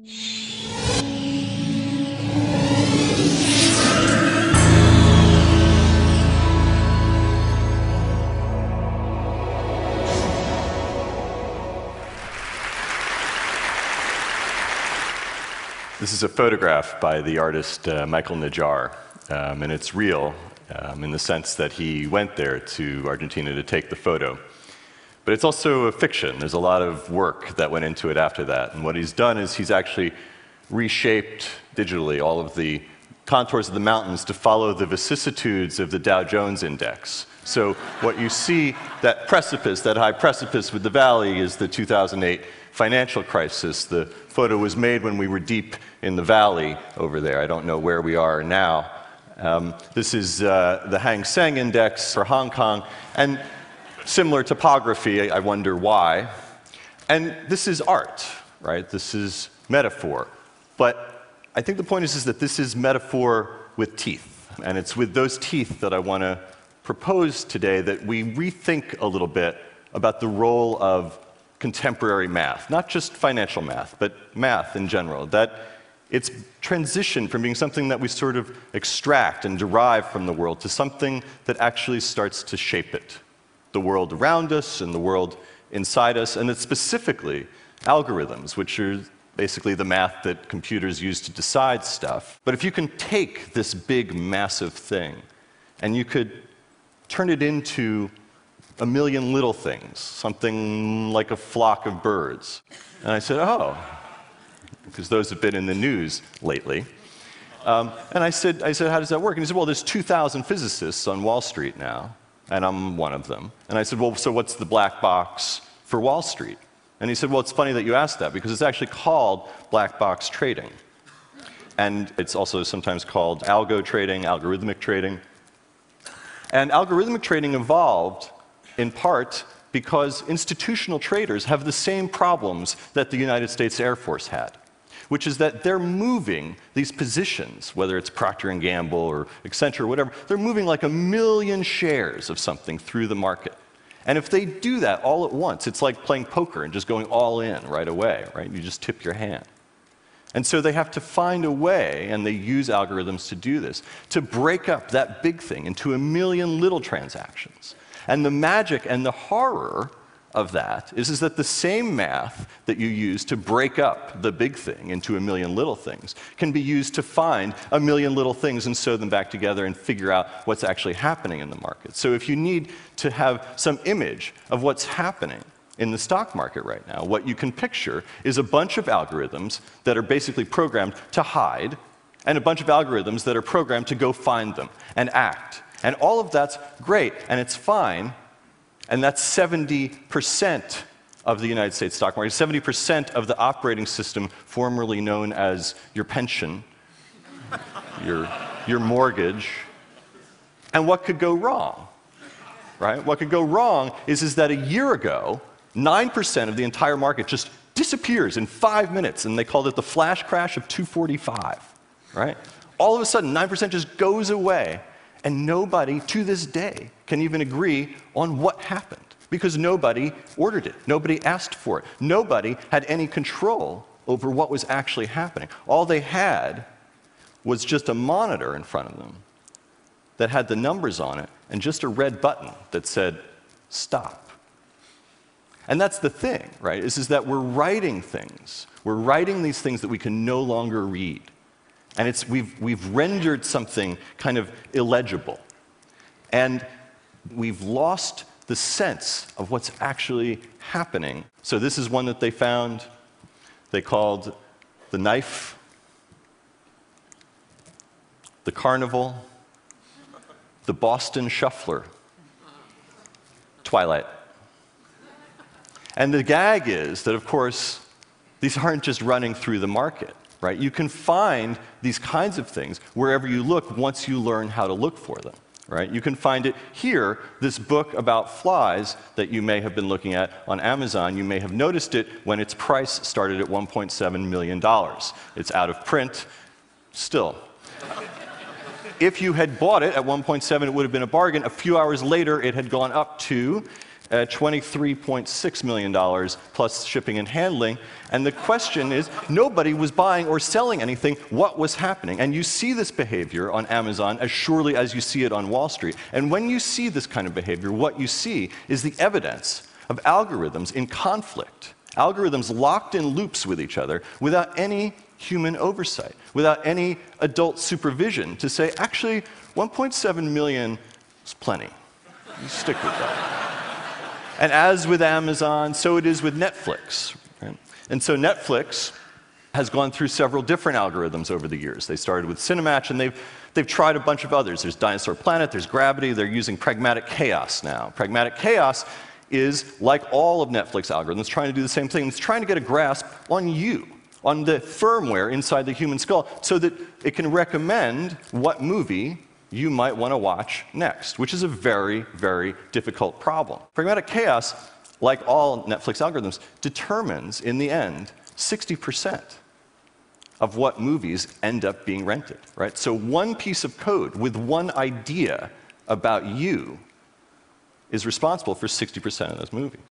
This is a photograph by the artist Michael Najjar, and it's real in the sense that he went there to Argentina to take the photo. But it's also a fiction. There's a lot of work that went into it after that. And what he's done is he's actually reshaped digitally all of the contours of the mountains to follow the vicissitudes of the Dow Jones Index. So what you see, that precipice, that high precipice with the valley, is the 2008 financial crisis. The photo was made when we were deep in the valley over there. I don't know where we are now. This is the Hang Seng Index for Hong Kong. And similar topography, I wonder why. And this is art, right? This is metaphor. But I think the point is that this is metaphor with teeth. And it's with those teeth that I want to propose today that we rethink a little bit about the role of contemporary math, not just financial math, but math in general, that it's transitioned from being something that we sort of extract and derive from the world to something that actually starts to shape it. The world around us and the world inside us, and it's specifically algorithms, which are basically the math that computers use to decide stuff. But if you can take this big, massive thing, and you could turn it into a million little things, something like a flock of birds. And I said, oh, because those have been in the news lately. And I said, how does that work? And he said, well, there's 2,000 physicists on Wall Street now, and I'm one of them. And I said, well, so what's the black box for Wall Street? And he said, well, it's funny that you asked that, because it's actually called black box trading. And it's also sometimes called algo trading, algorithmic trading. And algorithmic trading evolved in part because institutional traders have the same problems that the United States Air Force had, which is that they're moving these positions, whether it's Procter & Gamble or Accenture or whatever, they're moving like 1 million shares of something through the market. And if they do that all at once, it's like playing poker and just going all in right away, right? You just tip your hand. And so they have to find a way, and they use algorithms to do this, to break up that big thing into 1 million little transactions. And the magic and the horror of that is that the same math that you use to break up the big thing into 1 million little things can be used to find 1 million little things and sew them back together and figure out what's actually happening in the market. So if you need to have some image of what's happening in the stock market right now, what you can picture is a bunch of algorithms that are basically programmed to hide, and a bunch of algorithms that are programmed to go find them and act. And all of that's great, and it's fine, and that's 70% of the United States stock market, 70% of the operating system formerly known as your pension, your mortgage. And what could go wrong, right? What could go wrong is that a year ago, 9% of the entire market just disappears in 5 minutes, and they called it the flash crash of 245, right? All of a sudden, 9% just goes away. And nobody, to this day, can even agree on what happened, because nobody ordered it. Nobody asked for it. Nobody had any control over what was actually happening. All they had was just a monitor in front of them that had the numbers on it and just a red button that said, stop. And that's the thing, right, is that we're writing things. We're writing these things that we can no longer read. And we've rendered something kind of illegible. And we've lost the sense of what's actually happening. So this is one that they found. They called the knife, the carnival, the Boston shuffler, Twilight. And the gag is that, of course, these aren't just running through the market. Right? You can find these kinds of things wherever you look once you learn how to look for them. Right? You can find it here, this book about flies that you may have been looking at on Amazon. You may have noticed it when its price started at $1.7 million. It's out of print still. If you had bought it at 1.7, it would have been a bargain. A few hours later, it had gone up to at $23.6 million plus shipping and handling. And the question is, nobody was buying or selling anything. What was happening? And you see this behavior on Amazon as surely as you see it on Wall Street. And when you see this kind of behavior, what you see is the evidence of algorithms in conflict, algorithms locked in loops with each other without any human oversight, without any adult supervision to say, actually, 1.7 million is plenty. You stick with that. And as with Amazon, so it is with Netflix. Right? And so Netflix has gone through several different algorithms over the years. They started with Cinematch, and they've tried a bunch of others. There's Dinosaur Planet, there's Gravity, they're using Pragmatic Chaos now. Pragmatic Chaos is, like all of Netflix algorithms, trying to do the same thing. It's trying to get a grasp on you, on the firmware inside the human skull, so that it can recommend what movie you might want to watch next, which is a very, very difficult problem. Pragmatic Chaos, like all Netflix algorithms, determines, in the end, 60% of what movies end up being rented, right? So one piece of code with one idea about you is responsible for 60% of those movies.